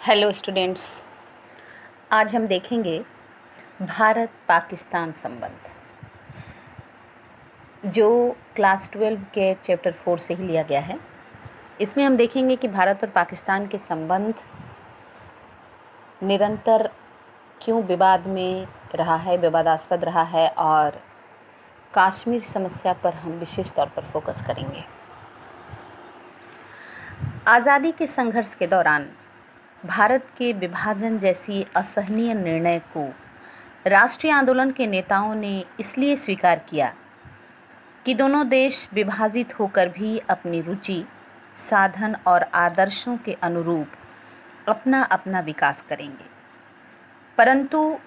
Hello students, आज हम देखेंगे भारत पाकिस्तान संबंध, जो क्लास 12 के चैप्टर 4 से ही लिया गया है। इसमें हम देखेंगे कि भारत और पाकिस्तान के संबंध निरंतर क्यों विवाद में रहा है, विवादास्पद रहा है, और कश्मीर समस्या पर हम विशेष तौर पर फोकस करेंगे। आज़ादी के संघर्ष के दौरान भारत के विभाजन जैसी असहनीय निर्णय को राष्ट्रीय आंदोलन के नेताओं ने इसलिए स्वीकार किया कि दोनों देश विभाजित होकर भी अपनी रुचि, साधन और आदर्शों के अनुरूप अपना अपना विकास करेंगे। परंतु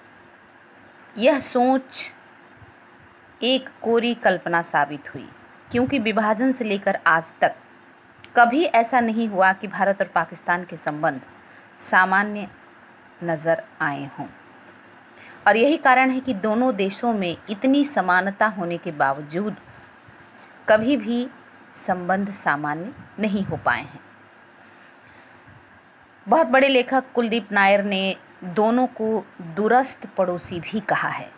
यह सोच एक कोरी कल्पना साबित हुई, क्योंकि विभाजन से लेकर आज तक कभी ऐसा नहीं हुआ कि भारत और पाकिस्तान के संबंध सामान्य नज़र आए हों। और यही कारण है कि दोनों देशों में इतनी समानता होने के बावजूद कभी भी संबंध सामान्य नहीं हो पाए हैं। बहुत बड़े लेखक कुलदीप नायर ने दोनों को दूरस्थ पड़ोसी भी कहा है।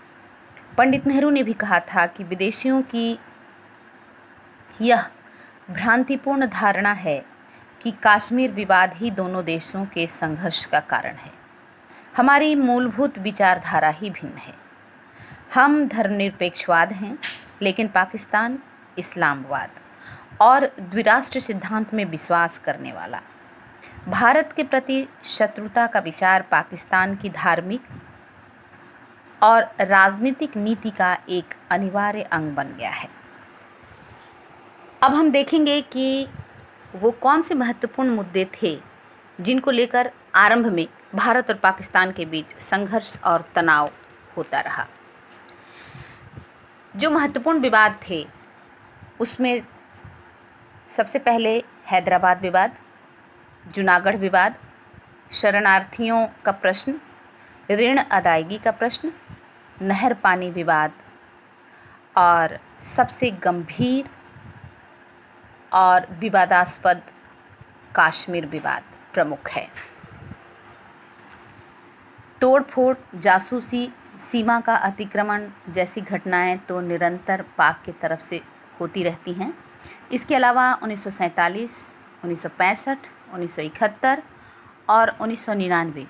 पंडित नेहरू ने भी कहा था कि विदेशियों की यह भ्रांतिपूर्ण धारणा है कि कश्मीर विवाद ही दोनों देशों के संघर्ष का कारण है। हमारी मूलभूत विचारधारा ही भिन्न है। हम धर्मनिरपेक्षवाद हैं, लेकिन पाकिस्तान इस्लामवाद और द्विराष्ट्र सिद्धांत में विश्वास करने वाला। भारत के प्रति शत्रुता का विचार पाकिस्तान की धार्मिक और राजनीतिक नीति का एक अनिवार्य अंग बन गया है। अब हम देखेंगे कि वो कौन से महत्वपूर्ण मुद्दे थे जिनको लेकर आरंभ में भारत और पाकिस्तान के बीच संघर्ष और तनाव होता रहा। जो महत्वपूर्ण विवाद थे उसमें सबसे पहले हैदराबाद विवाद, जूनागढ़ विवाद, शरणार्थियों का प्रश्न, ऋण अदायगी का प्रश्न, नहर पानी विवाद और सबसे गंभीर और विवादास्पद कश्मीर विवाद प्रमुख है। तोड़फोड़, जासूसी, सीमा का अतिक्रमण जैसी घटनाएं तो निरंतर पाक की तरफ से होती रहती हैं। इसके अलावा 1947, 1965, 1971 और 1999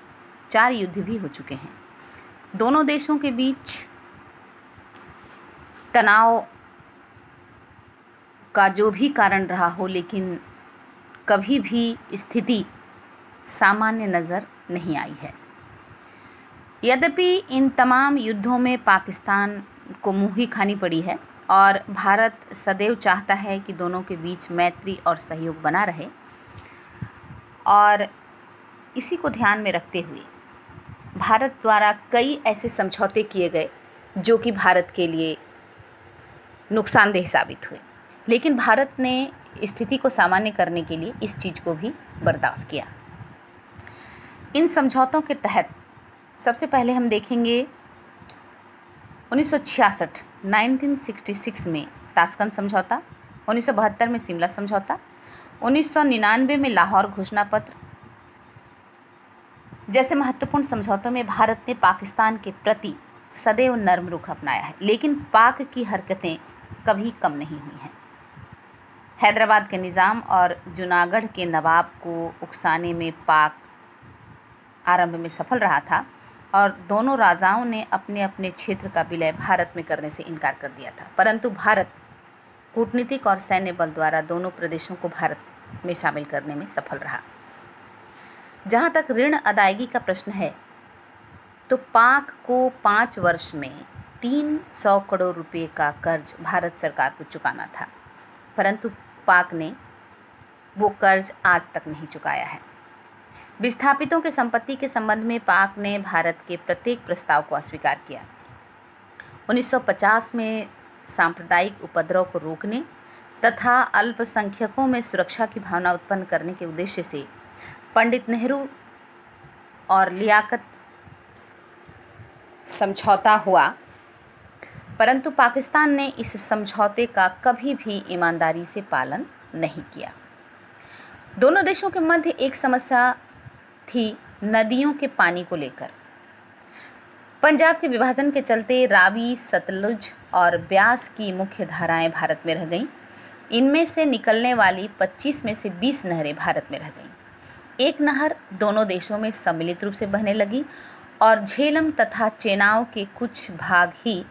4 युद्ध भी हो चुके हैं। दोनों देशों के बीच तनाव का जो भी कारण रहा हो, लेकिन कभी भी स्थिति सामान्य नज़र नहीं आई है। यद्यपि इन तमाम युद्धों में पाकिस्तान को मुँह खानी पड़ी है और भारत सदैव चाहता है कि दोनों के बीच मैत्री और सहयोग बना रहे, और इसी को ध्यान में रखते हुए भारत द्वारा कई ऐसे समझौते किए गए जो कि भारत के लिए नुकसानदेह साबित हुए, लेकिन भारत ने स्थिति को सामान्य करने के लिए इस चीज़ को भी बर्दाश्त किया। इन समझौतों के तहत सबसे पहले हम देखेंगे 1966 में ताशकंद समझौता, 1972 में शिमला समझौता, 1999 में लाहौर घोषणा पत्र जैसे महत्वपूर्ण समझौतों में भारत ने पाकिस्तान के प्रति सदैव नर्म रुख अपनाया है, लेकिन पाक की हरकतें कभी कम नहीं हुई हैं। हैदराबाद के निज़ाम और जूनागढ़ के नवाब को उकसाने में पाक आरंभ में सफल रहा था, और दोनों राजाओं ने अपने अपने क्षेत्र का विलय भारत में करने से इनकार कर दिया था। परंतु भारत कूटनीतिक और सैन्य बल द्वारा दोनों प्रदेशों को भारत में शामिल करने में सफल रहा। जहाँ तक ऋण अदायगी का प्रश्न है, तो पाक को 5 वर्ष में 300 करोड़ रुपए का कर्ज भारत सरकार को चुकाना था, परंतु पाक ने वो कर्ज आज तक नहीं चुकाया है। विस्थापितों के संपत्ति के संबंध में पाक ने भारत के प्रत्येक प्रस्ताव को अस्वीकार किया। 1950 में सांप्रदायिक उपद्रव को रोकने तथा अल्पसंख्यकों में सुरक्षा की भावना उत्पन्न करने के उद्देश्य से पंडित नेहरू और लियाकत समझौता हुआ, परंतु पाकिस्तान ने इस समझौते का कभी भी ईमानदारी से पालन नहीं किया। दोनों देशों के मध्य एक समस्या थी नदियों के पानी को लेकर। पंजाब के विभाजन के चलते रावी, सतलुज और ब्यास की मुख्य धाराएं भारत में रह गईं। इनमें से निकलने वाली 25 में से 20 नहरें भारत में रह गईं। एक नहर दोनों देशों में सम्मिलित रूप से बहने लगी और झेलम तथा चेनाब के कुछ भाग ही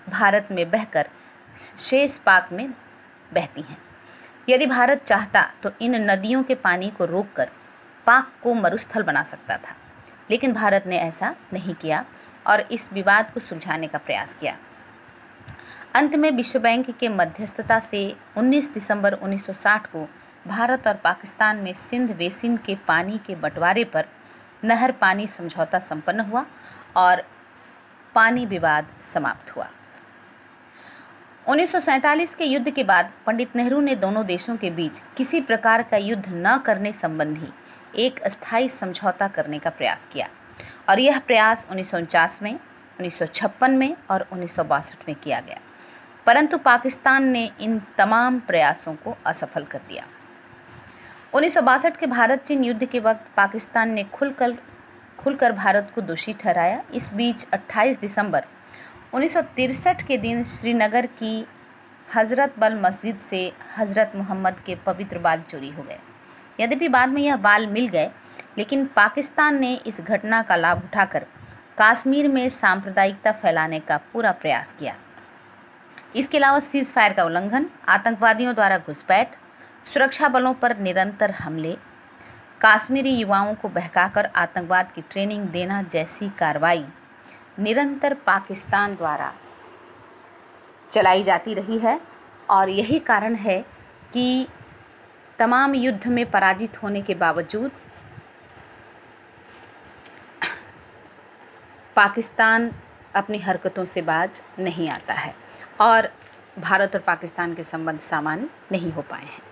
भारत में बहकर शेष पाक में बहती हैं। यदि भारत चाहता तो इन नदियों के पानी को रोककर पाक को मरुस्थल बना सकता था, लेकिन भारत ने ऐसा नहीं किया और इस विवाद को सुलझाने का प्रयास किया। अंत में विश्व बैंक के मध्यस्थता से 19 दिसंबर 1960 को भारत और पाकिस्तान में सिंध बेसिन के पानी के बंटवारे पर नहर पानी समझौता संपन्न हुआ और पानी विवाद समाप्त हुआ। 1947 के युद्ध के बाद पंडित नेहरू ने दोनों देशों के बीच किसी प्रकार का युद्ध न करने संबंधी एक अस्थायी समझौता करने का प्रयास किया और यह प्रयास 1949 में, 1956 में और 1962 में किया गया, परंतु पाकिस्तान ने इन तमाम प्रयासों को असफल कर दिया। 1962 के भारत चीन युद्ध के वक्त पाकिस्तान ने खुलकर भारत को दोषी ठहराया। इस बीच 28 दिसंबर 1963 के दिन श्रीनगर की हज़रत बल मस्जिद से हज़रत मोहम्मद के पवित्र बाल चोरी हो गए। यद्यपि बाद में यह बाल मिल गए, लेकिन पाकिस्तान ने इस घटना का लाभ उठाकर कश्मीर में सांप्रदायिकता फैलाने का पूरा प्रयास किया। इसके अलावा सीज़ फायर का उल्लंघन, आतंकवादियों द्वारा घुसपैठ, सुरक्षा बलों पर निरंतर हमले, कश्मीरी युवाओं को बहकाकर आतंकवाद की ट्रेनिंग देना जैसी कार्रवाई निरंतर पाकिस्तान द्वारा चलाई जाती रही है और यही कारण है कि तमाम युद्ध में पराजित होने के बावजूद पाकिस्तान अपनी हरकतों से बाज नहीं आता है और भारत और पाकिस्तान के संबंध सामान्य नहीं हो पाए हैं।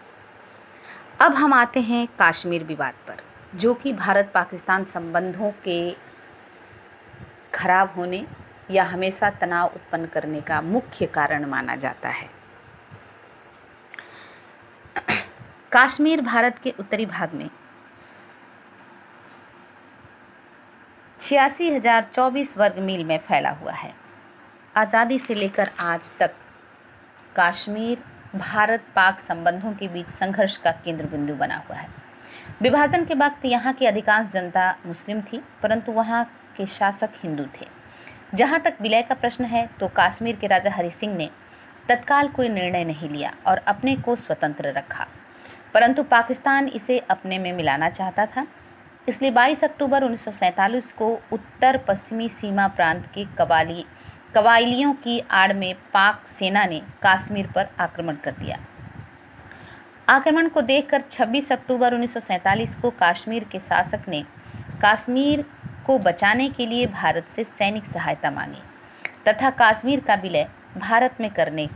अब हम आते हैं कश्मीर विवाद पर, जो कि भारत पाकिस्तान संबंधों के खराब होने या हमेशा तनाव उत्पन्न करने का मुख्य कारण माना जाता है। कश्मीर भारत के उत्तरी भाग में 86,024 वर्ग मील में फैला हुआ है। आज़ादी से लेकर आज तक कश्मीर भारत पाक संबंधों के बीच संघर्ष का केंद्र बिंदु बना हुआ है। विभाजन के वक्त यहाँ की अधिकांश जनता मुस्लिम थी, परंतु वहाँ के शासक हिंदू थे। जहाँ तक विलय का प्रश्न है तो कश्मीर के राजा हरि सिंह ने तत्काल कोई निर्णय नहीं लिया और अपने को स्वतंत्र रखा, परंतु पाकिस्तान इसे अपने में मिलाना चाहता था। इसलिए 22 अक्टूबर 1947 को उत्तर पश्चिमी सीमा प्रांत के कबाइलियों की आड़ में पाक सेना ने कश्मीर पर आक्रमण कर दिया। आक्रमण को देखकर 26 अक्टूबर 1947 को कश्मीर के शासक ने कश्मीर को बचाने के लिए भारत से सैनिक सहायता मांगी तथा कश्मीर का विलय भारत में करने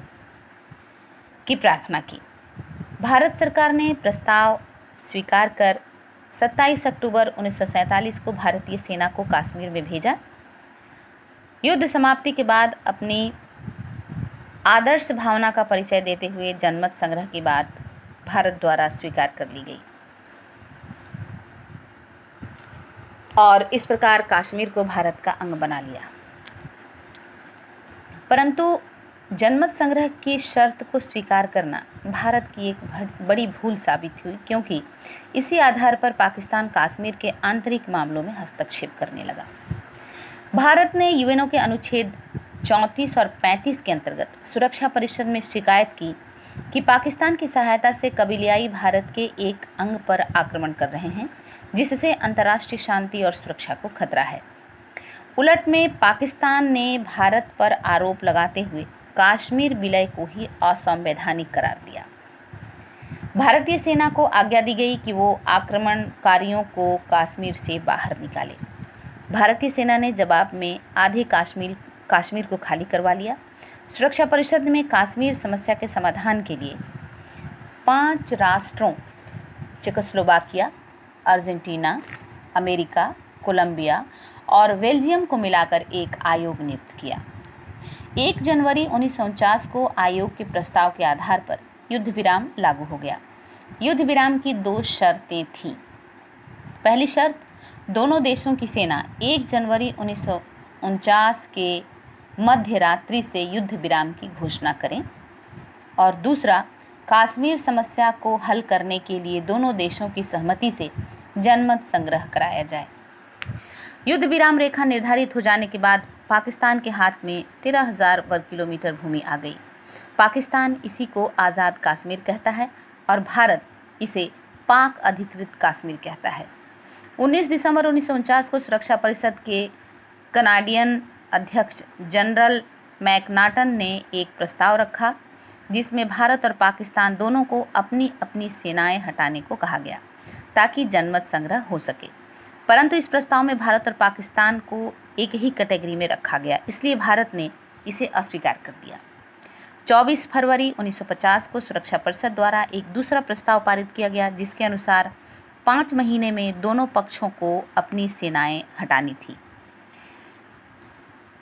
की प्रार्थना की। भारत सरकार ने प्रस्ताव स्वीकार कर 27 अक्टूबर 1947 को भारतीय सेना को कश्मीर में भेजा। युद्ध समाप्ति के बाद अपनी आदर्श भावना का परिचय देते हुए जनमत संग्रह की बात भारत द्वारा स्वीकार कर ली गई और इस प्रकार कश्मीर को भारत का अंग बना लिया। परंतु जनमत संग्रह की शर्त को स्वीकार करना भारत की एक बड़ी भूल साबित हुई, क्योंकि इसी आधार पर पाकिस्तान कश्मीर के आंतरिक मामलों में हस्तक्षेप करने लगा। भारत ने यूएनओ के अनुच्छेद 34 और 35 के अंतर्गत सुरक्षा परिषद में शिकायत की कि पाकिस्तान की सहायता से कबीलियाई भारत के एक अंग पर आक्रमण कर रहे हैं, जिससे अंतर्राष्ट्रीय शांति और सुरक्षा को खतरा है। उलट में पाकिस्तान ने भारत पर आरोप लगाते हुए कश्मीर विलय को ही असंवैधानिक करार दिया। भारतीय सेना को आज्ञा दी गई कि वो आक्रमणकारियों को कश्मीर से बाहर निकाले। भारतीय सेना ने जवाब में आधे कश्मीर को खाली करवा लिया। सुरक्षा परिषद में कश्मीर समस्या के समाधान के लिए 5 राष्ट्रों चेकोस्लोवाकिया, अर्जेंटीना, अमेरिका, कोलंबिया और बेल्जियम को मिलाकर एक आयोग नियुक्त किया। 1 जनवरी 1949 को आयोग के प्रस्ताव के आधार पर युद्ध विराम लागू हो गया। युद्ध विराम की 2 शर्तें थीं। पहली शर्त, दोनों देशों की सेना 1 जनवरी 1949 के मध्य रात्रि से युद्ध विराम की घोषणा करें। और दूसरा, कश्मीर समस्या को हल करने के लिए दोनों देशों की सहमति से जनमत संग्रह कराया जाए। युद्ध विराम रेखा निर्धारित हो जाने के बाद पाकिस्तान के हाथ में 13,000 वर्ग किलोमीटर भूमि आ गई। पाकिस्तान इसी को आज़ाद कश्मीर कहता है और भारत इसे पाक अधिकृत कश्मीर कहता है। 19 दिसंबर 1949 को सुरक्षा परिषद के कनाडियन अध्यक्ष जनरल मैकनाटन ने एक प्रस्ताव रखा जिसमें भारत और पाकिस्तान दोनों को अपनी अपनी सेनाएं हटाने को कहा गया ताकि जनमत संग्रह हो सके। परंतु इस प्रस्ताव में भारत और पाकिस्तान को एक ही कैटेगरी में रखा गया, इसलिए भारत ने इसे अस्वीकार कर दिया। 24 फरवरी 1950 को सुरक्षा परिषद द्वारा एक दूसरा प्रस्ताव पारित किया गया जिसके अनुसार 5 महीने में दोनों पक्षों को अपनी सेनाएं हटानी थी।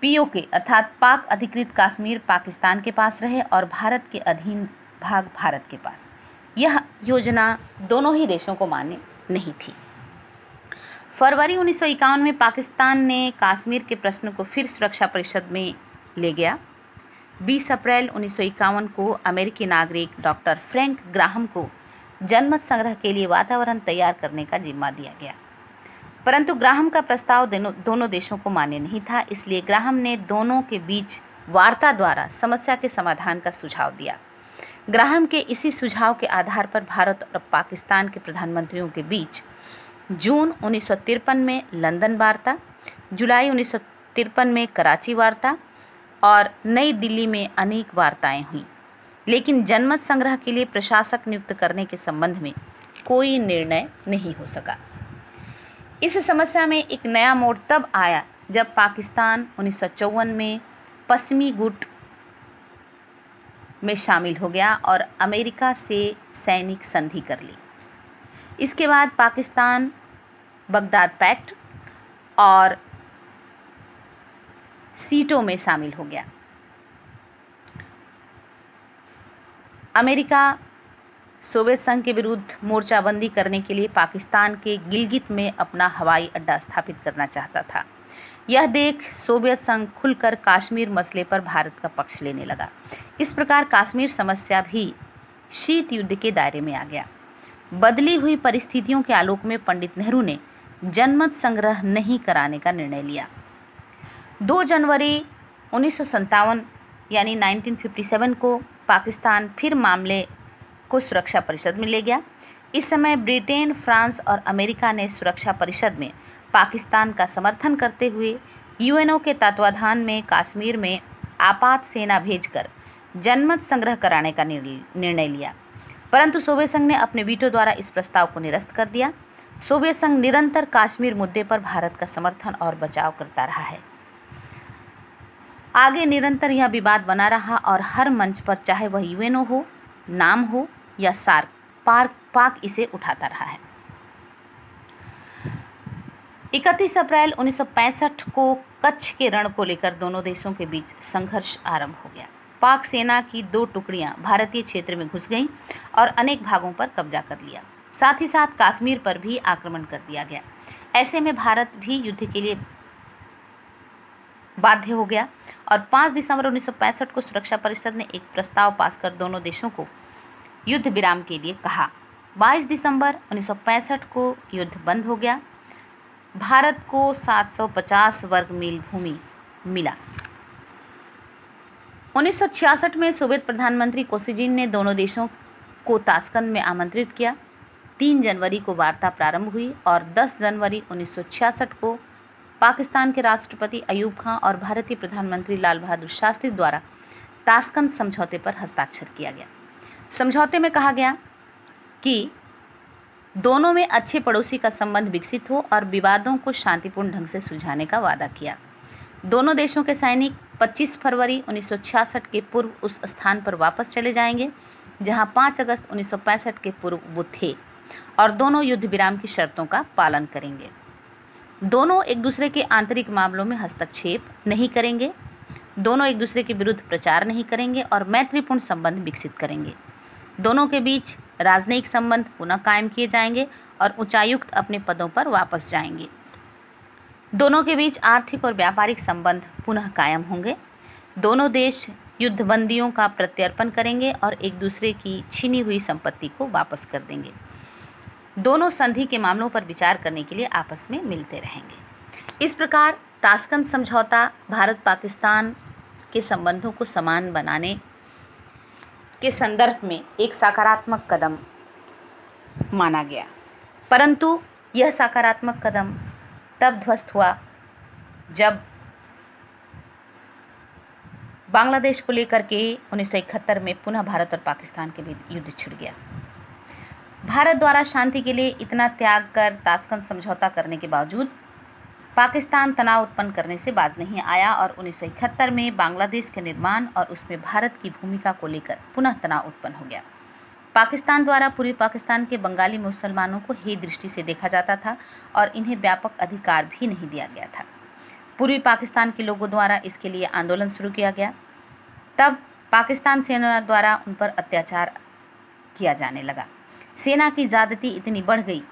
पीओके अर्थात पाक अधिकृत कश्मीर पाकिस्तान के पास रहे और भारत के अधीन भाग भारत के पास। यह योजना दोनों ही देशों को मान्य नहीं थी। फरवरी 1951 में पाकिस्तान ने कश्मीर के प्रश्न को फिर सुरक्षा परिषद में ले गया। 20 अप्रैल 1951 को अमेरिकी नागरिक डॉक्टर फ्रैंक ग्राहम को जनमत संग्रह के लिए वातावरण तैयार करने का जिम्मा दिया गया, परंतु ग्राहम का प्रस्ताव दोनों देशों को मान्य नहीं था, इसलिए ग्राहम ने दोनों के बीच वार्ता द्वारा समस्या के समाधान का सुझाव दिया। ग्राहम के इसी सुझाव के आधार पर भारत और पाकिस्तान के प्रधानमंत्रियों के बीच जून 1953 में लंदन वार्ता, जुलाई 1953 में कराची वार्ता और नई दिल्ली में अनेक वार्ताएं हुईं, लेकिन जनमत संग्रह के लिए प्रशासक नियुक्त करने के संबंध में कोई निर्णय नहीं हो सका। इस समस्या में एक नया मोड़ तब आया जब पाकिस्तान 1954 में पश्चिमी गुट में शामिल हो गया और अमेरिका से सैनिक संधि कर ली। इसके बाद पाकिस्तान बगदाद पैक्ट और सीटों में शामिल हो गया। अमेरिका सोवियत संघ के विरुद्ध मोर्चाबंदी करने के लिए पाकिस्तान के गिलगित में अपना हवाई अड्डा स्थापित करना चाहता था। यह देख सोवियत संघ खुलकर कश्मीर मसले पर भारत का पक्ष लेने लगा। इस प्रकार कश्मीर समस्या भी शीत युद्ध के दायरे में आ गया। बदली हुई परिस्थितियों के आलोक में पंडित नेहरू ने जनमत संग्रह नहीं कराने का निर्णय लिया। 2 जनवरी 1957 यानी 1957 को पाकिस्तान फिर मामले को सुरक्षा परिषद में ले गया। इस समय ब्रिटेन, फ्रांस और अमेरिका ने सुरक्षा परिषद में पाकिस्तान का समर्थन करते हुए यूएनओ के तत्वाधान में कश्मीर में आपात सेना भेजकर जनमत संग्रह कराने का निर्णय लिया, परंतु सोवियत संघ ने अपने वीटो द्वारा इस प्रस्ताव को निरस्त कर दिया। सोवियत संघ निरंतर कश्मीर मुद्दे पर भारत का समर्थन और बचाव करता रहा है। आगे निरंतर यह विवाद बना रहा और हर मंच पर, चाहे वह यूएनओ हो, नाम हो या सार्क, पाक इसे उठाता रहा है। 31 अप्रैल 1965 को कच्छ के रण को लेकर दोनों देशों के बीच संघर्ष आरंभ हो गया। पाक सेना की 2 टुकड़ियां भारतीय क्षेत्र में घुस गईं और अनेक भागों पर कब्जा कर लिया। साथ ही साथ कश्मीर पर भी आक्रमण कर दिया गया। ऐसे में भारत भी युद्ध के लिए बाध्य हो गया और 5 दिसंबर 1965 को सुरक्षा परिषद ने एक प्रस्ताव पास कर दोनों देशों को युद्ध विराम के लिए कहा। 22 दिसंबर 1965 को युद्ध बंद हो गया। भारत को 750 वर्ग मील भूमि मिला। 1966 में सोवियत प्रधानमंत्री कोसिजिन ने दोनों देशों को ताशकंद में आमंत्रित किया। 3 जनवरी को वार्ता प्रारंभ हुई और 10 जनवरी 1966 को पाकिस्तान के राष्ट्रपति अयूब खां और भारतीय प्रधानमंत्री लाल बहादुर शास्त्री द्वारा ताशकंद समझौते पर हस्ताक्षर किया गया। समझौते में कहा गया कि दोनों में अच्छे पड़ोसी का संबंध विकसित हो और विवादों को शांतिपूर्ण ढंग से सुलझाने का वादा किया। दोनों देशों के सैनिक 25 फरवरी 1966 के पूर्व उस स्थान पर वापस चले जाएंगे जहां 5 अगस्त 1965 के पूर्व वो थे और दोनों युद्ध विराम की शर्तों का पालन करेंगे। दोनों एक दूसरे के आंतरिक मामलों में हस्तक्षेप नहीं करेंगे, दोनों एक दूसरे के विरुद्ध प्रचार नहीं करेंगे और मैत्रीपूर्ण संबंध विकसित करेंगे। दोनों के बीच राजनयिक संबंध पुनः कायम किए जाएंगे और उच्चायुक्त अपने पदों पर वापस जाएंगे। दोनों के बीच आर्थिक और व्यापारिक संबंध पुनः कायम होंगे। दोनों देश युद्धबंदियों का प्रत्यर्पण करेंगे और एक दूसरे की छीनी हुई संपत्ति को वापस कर देंगे। दोनों संधि के मामलों पर विचार करने के लिए आपस में मिलते रहेंगे। इस प्रकार ताशकंद समझौता भारत पाकिस्तान के संबंधों को समान बनाने के संदर्भ में एक सकारात्मक कदम माना गया, परंतु यह सकारात्मक कदम तब ध्वस्त हुआ जब बांग्लादेश को लेकर के 1971 में पुनः भारत और पाकिस्तान के बीच युद्ध छिड़ गया। भारत द्वारा शांति के लिए इतना त्याग कर ताशकंद समझौता करने के बावजूद पाकिस्तान तनाव उत्पन्न करने से बाज नहीं आया और 1971 में बांग्लादेश के निर्माण और उसमें भारत की भूमिका को लेकर पुनः तनाव उत्पन्न हो गया। पाकिस्तान द्वारा पूर्वी पाकिस्तान के बंगाली मुसलमानों को हेय दृष्टि से देखा जाता था और इन्हें व्यापक अधिकार भी नहीं दिया गया था। पूर्वी पाकिस्तान के लोगों द्वारा इसके लिए आंदोलन शुरू किया गया। तब पाकिस्तान सेना द्वारा उन पर अत्याचार किया जाने लगा। सेना की ज़्यादती इतनी बढ़ गई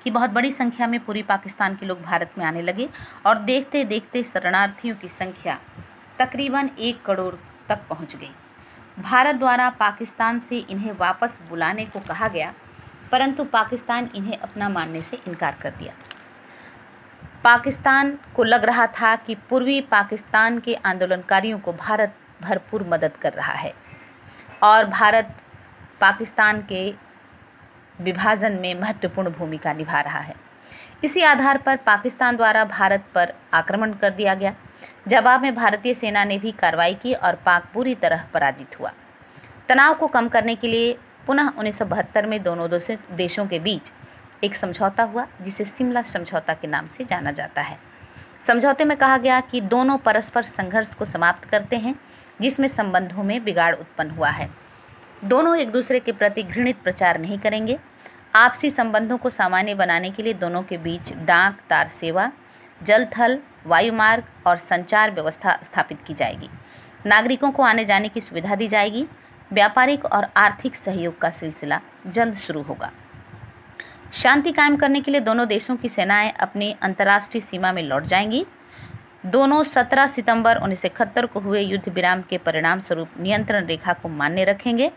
कि बहुत बड़ी संख्या में पूर्वी पाकिस्तान के लोग भारत में आने लगे और देखते देखते शरणार्थियों की संख्या तकरीबन 1 करोड़ तक पहुंच गई। भारत द्वारा पाकिस्तान से इन्हें वापस बुलाने को कहा गया, परंतु पाकिस्तान इन्हें अपना मानने से इनकार कर दिया। पाकिस्तान को लग रहा था कि पूर्वी पाकिस्तान के आंदोलनकारियों को भारत भरपूर मदद कर रहा है और भारत पाकिस्तान के विभाजन में महत्वपूर्ण भूमिका निभा रहा है। इसी आधार पर पाकिस्तान द्वारा भारत पर आक्रमण कर दिया गया। जवाब में भारतीय सेना ने भी कार्रवाई की और पाक पूरी तरह पराजित हुआ। तनाव को कम करने के लिए पुनः 1972 में दोनों देशों के बीच एक समझौता हुआ, जिसे शिमला समझौता के नाम से जाना जाता है। समझौते में कहा गया कि दोनों परस्पर संघर्ष को समाप्त करते हैं जिसमें संबंधों में बिगाड़ उत्पन्न हुआ है। दोनों एक दूसरे के प्रति घृणित प्रचार नहीं करेंगे। आपसी संबंधों को सामान्य बनाने के लिए दोनों के बीच डाक तार सेवा, जल थल वायुमार्ग और संचार व्यवस्था स्थापित की जाएगी। नागरिकों को आने जाने की सुविधा दी जाएगी। व्यापारिक और आर्थिक सहयोग का सिलसिला जल्द शुरू होगा। शांति कायम करने के लिए दोनों देशों की सेनाएं अपनी अंतर्राष्ट्रीय सीमा में लौट जाएंगी। दोनों 17 सितंबर 1971 को हुए युद्ध विराम के परिणाम स्वरूप नियंत्रण रेखा को मान्य रखेंगे।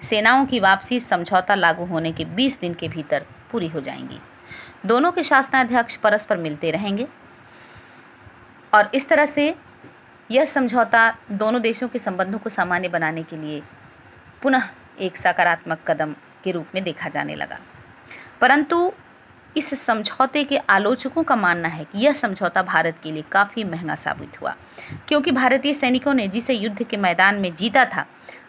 सेनाओं की वापसी समझौता लागू होने के 20 दिन के भीतर पूरी हो जाएंगी। दोनों के शासनाध्यक्ष परस्पर मिलते रहेंगे और इस तरह से यह समझौता दोनों देशों के संबंधों को सामान्य बनाने के लिए पुनः एक सकारात्मक कदम के रूप में देखा जाने लगा। परंतु इस समझौते के आलोचकों का मानना है कि यह समझौता भारत के लिए काफ़ी महंगा साबित हुआ, क्योंकि भारतीय सैनिकों ने जिसे युद्ध के मैदान में जीता था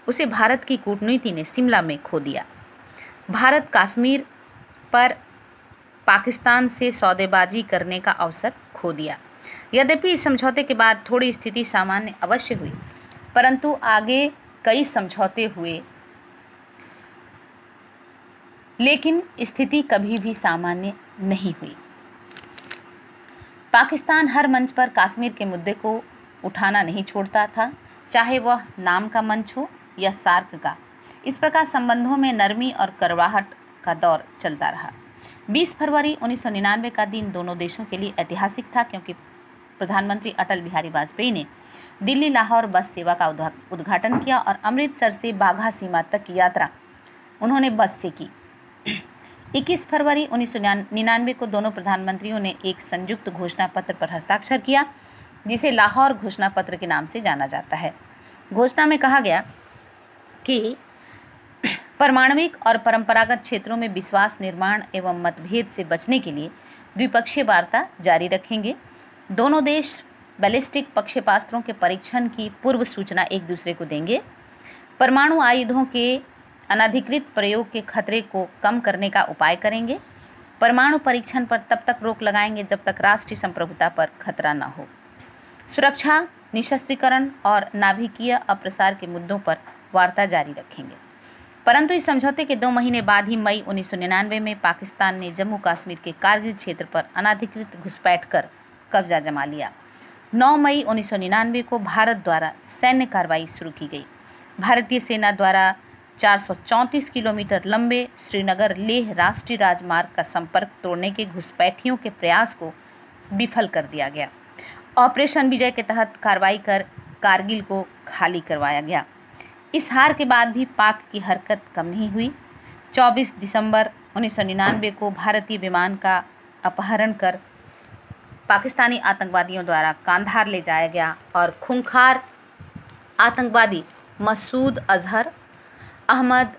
उसे भारत की कूटनीति ने शिमला में खो दिया। भारत कश्मीर पर पाकिस्तान से सौदेबाजी करने का अवसर खो दिया। यद्यपि इस समझौते के बाद थोड़ी स्थिति सामान्य अवश्य हुई, परंतु आगे कई समझौते हुए लेकिन स्थिति कभी भी सामान्य नहीं हुई। पाकिस्तान हर मंच पर कश्मीर के मुद्दे को उठाना नहीं छोड़ता था, चाहे वह नाम का मंच हो या सार्क का। इस प्रकार संबंधों में नरमी और कड़वाहट का दौर चलता रहा। 20 फरवरी 1999 का दिन दोनों देशों के लिए ऐतिहासिक था, क्योंकि प्रधानमंत्री अटल बिहारी वाजपेयी ने दिल्ली लाहौर बस सेवा का उद्घाटन किया और अमृतसर से बाघा सीमा तक की यात्रा उन्होंने बस से की। 21 फरवरी 1999 को दोनों प्रधानमंत्रियों ने एक संयुक्त घोषणा पत्र पर हस्ताक्षर किया, जिसे लाहौर घोषणा पत्र के नाम से जाना जाता है। घोषणा में कहा गया कि परमाणविक और परंपरागत क्षेत्रों में विश्वास निर्माण एवं मतभेद से बचने के लिए द्विपक्षीय वार्ता जारी रखेंगे। दोनों देश बैलिस्टिक प्रक्षेपास्त्रों के परीक्षण की पूर्व सूचना एक दूसरे को देंगे। परमाणु आयुधों के अनधिकृत प्रयोग के खतरे को कम करने का उपाय करेंगे। परमाणु परीक्षण पर तब तक रोक लगाएंगे जब तक राष्ट्रीय संप्रभुता पर खतरा न हो। सुरक्षा, निशस्त्रीकरण और नाभिकीय अप्रसार के मुद्दों पर वार्ता जारी रखेंगे। परंतु इस समझौते के 2 महीने बाद ही मई 1999 में पाकिस्तान ने जम्मू कश्मीर के कारगिल क्षेत्र पर अनधिकृत घुसपैठ कर कब्जा जमा लिया। 9 मई 1999 को भारत द्वारा सैन्य कार्रवाई शुरू की गई। भारतीय सेना द्वारा 434 किलोमीटर लंबे श्रीनगर लेह राष्ट्रीय राजमार्ग का संपर्क तोड़ने के घुसपैठियों के प्रयास को विफल कर दिया गया। ऑपरेशन विजय के तहत कार्रवाई कर कारगिल को खाली करवाया गया। इस हार के बाद भी पाक की हरकत कम नहीं हुई। 24 दिसंबर 1999 को भारतीय विमान का अपहरण कर पाकिस्तानी आतंकवादियों द्वारा कांधार ले जाया गया और खूंखार आतंकवादी मसूद अजहर, अहमद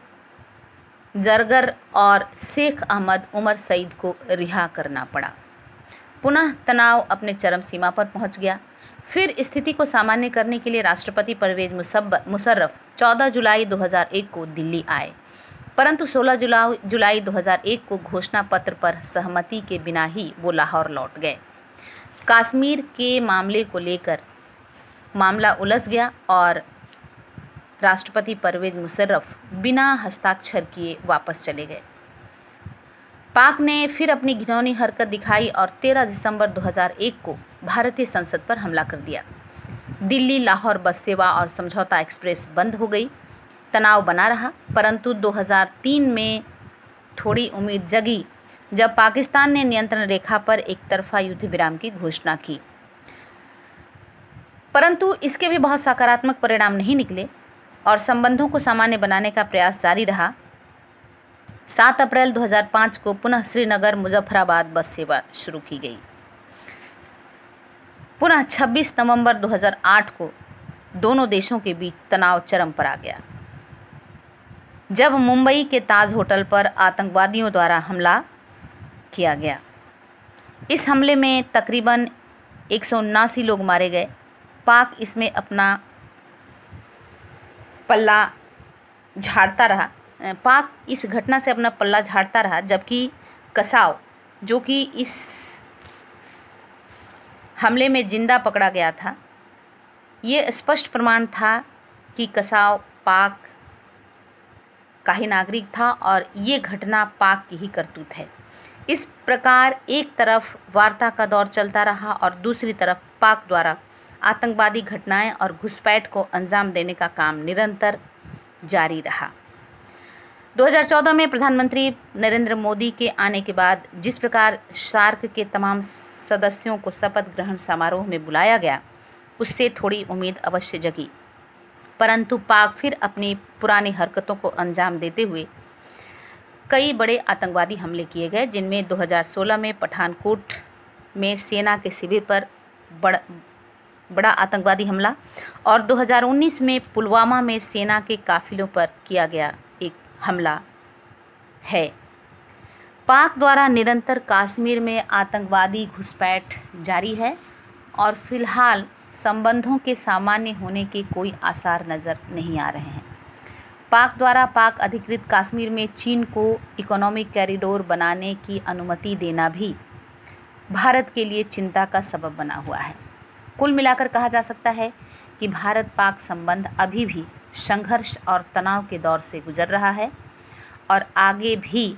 जरगर और शेख अहमद उमर सईद को रिहा करना पड़ा। पुनः तनाव अपने चरम सीमा पर पहुंच गया। फिर स्थिति को सामान्य करने के लिए राष्ट्रपति परवेज मुशर्रफ 14 जुलाई 2001 को दिल्ली आए, परंतु 16 जुलाई 2001 को घोषणा पत्र पर सहमति के बिना ही वो लाहौर लौट गए। कश्मीर के मामले को लेकर मामला उलझ गया और राष्ट्रपति परवेज मुशर्रफ बिना हस्ताक्षर किए वापस चले गए। पाक ने फिर अपनी घिनौनी हरकत दिखाई और 13 दिसंबर 2001 को भारतीय संसद पर हमला कर दिया। दिल्ली लाहौर बस सेवा और समझौता एक्सप्रेस बंद हो गई। तनाव बना रहा, परंतु 2003 में थोड़ी उम्मीद जगी जब पाकिस्तान ने नियंत्रण रेखा पर एक तरफा युद्ध विराम की घोषणा की, परंतु इसके भी बहुत सकारात्मक परिणाम नहीं निकले और संबंधों को सामान्य बनाने का प्रयास जारी रहा। 7 अप्रैल 2005 को पुनः श्रीनगर मुजफ्फराबाद बस सेवा शुरू की गई। पुनः 26 नवंबर 2008 को दोनों देशों के बीच तनाव चरम पर आ गया जब मुंबई के ताज होटल पर आतंकवादियों द्वारा हमला किया गया। इस हमले में तकरीबन 179 लोग मारे गए। पाक इसमें अपना पल्ला झाड़ता रहा। पाक इस घटना से अपना पल्ला झाड़ता रहा, जबकि कसाव, जो कि इस हमले में जिंदा पकड़ा गया था, ये स्पष्ट प्रमाण था कि कसाव पाक का ही नागरिक था और ये घटना पाक की ही करतूत है। इस प्रकार एक तरफ वार्ता का दौर चलता रहा और दूसरी तरफ पाक द्वारा आतंकवादी घटनाएं और घुसपैठ को अंजाम देने का काम निरंतर जारी रहा। 2014 में प्रधानमंत्री नरेंद्र मोदी के आने के बाद जिस प्रकार सार्क के तमाम सदस्यों को शपथ ग्रहण समारोह में बुलाया गया, उससे थोड़ी उम्मीद अवश्य जगी, परंतु पाक फिर अपनी पुरानी हरकतों को अंजाम देते हुए कई बड़े आतंकवादी हमले किए गए, जिनमें 2016 में पठानकोट में सेना के शिविर पर बड़ा आतंकवादी हमला और 2019 में पुलवामा में सेना के काफिलों पर किया गया एक हमला है। पाक द्वारा निरंतर कश्मीर में आतंकवादी घुसपैठ जारी है और फिलहाल संबंधों के सामान्य होने के कोई आसार नज़र नहीं आ रहे हैं। पाक द्वारा पाक अधिकृत कश्मीर में चीन को इकोनॉमिक कॉरिडोर बनाने की अनुमति देना भी भारत के लिए चिंता का सबब बना हुआ है। कुल मिलाकर कहा जा सकता है कि भारत पाक संबंध अभी भी संघर्ष और तनाव के दौर से गुजर रहा है और आगे भी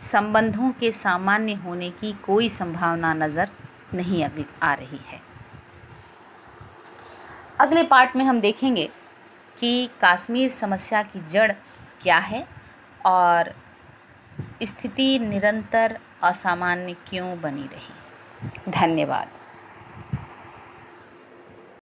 संबंधों के सामान्य होने की कोई संभावना नज़र नहीं आ रही है। अगले पार्ट में हम देखेंगे कि कश्मीर समस्या की जड़ क्या है और स्थिति निरंतर असामान्य क्यों बनी रही। धन्यवाद।